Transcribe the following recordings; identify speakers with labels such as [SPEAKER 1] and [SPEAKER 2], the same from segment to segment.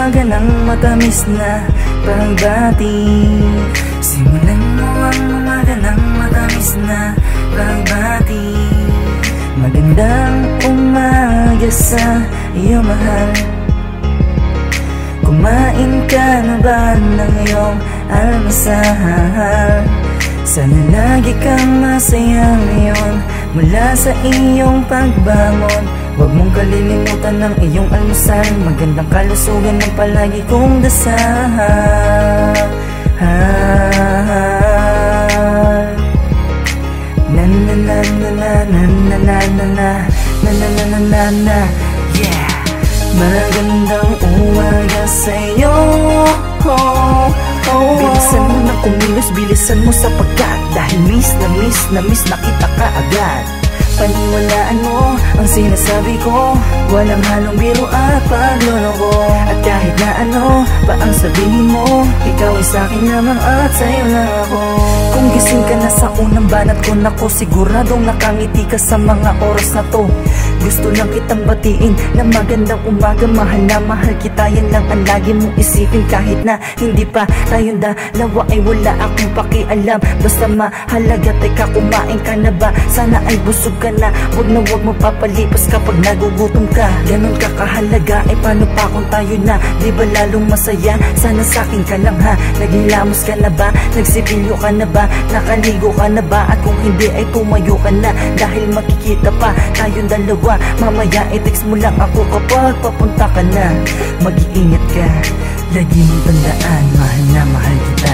[SPEAKER 1] umaga ng matamis na pagbati. Simulan mo ang umaga ng matamis na pagbati. Magandang umaga sa iyo, mahal. Kumain ka na ba ng iyong almusal? Sana lagi kang masaya ngayon mula sa iyong pagbangon. Huwag mong kalilimutan ng iyong almusal. Magandang kalusugan ng palagi kong dasal. Na na na na na na na na na na na na na na. Yeah. Magandang umaga sa'yo. Bilisan mo na kumilos, bilisan mo sapagkat dahil miss na kita ka agad. Paniwalaan mo ang sinasabi ko, walang halong biro at pagloloko. At kahit na ano pa ang sabihin mo, ikaw ay sa'kin lamang at sa'yo lang ako. Kung gising ka na sa unang banat ko, nako siguradong nakangiti ka sa mga oras na to. Gusto lang kitang batiin na magandang umaga, mahal na mahal kita, yan lang ang lagi mong isipin. Kahit na hindi pa tayong dalawa ay wala akong pakialam. Basta mahalaga, teka kumain ka na ba? Sana ay busog ka na, wag mo papalipas kapag nagugutom ka. Ganon ka kahalaga, ay paano pa kung tayo na? Di ba lalong masaya? Sana sa'kin ka lang ha. Naghilamos ka na ba? Nagsipilyo ka na ba? Nakaligo ka na ba? At kung hindi ay tumayo ka na, dahil makikita pa tayong dalawa. Mamaya i-text mo lang ako kapag papunta ka na. Mag-iingat ka, lagi mong tandaan, mahal na mahal kita.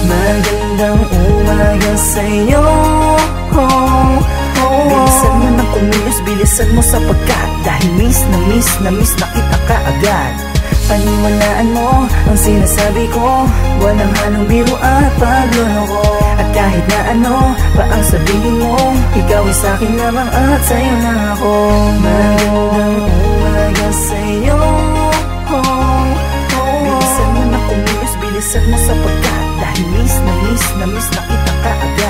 [SPEAKER 1] Magandang umaga sa'yo. Bilisan mo na kumilos, bilisan mo sapagkat dahil miss na kita ka agad. Paniwalaan mo ang sinasabi ko, walang halong biro at pagloloko. At kahit na ano pa ang sabihin mo, ikaw ay sa'kin lamang at sa'yo lang ako. Magandang umaga sa'yo. Bilisan mo na kumilos, bilisan mo sapagkat dahil miss na kita ka agad.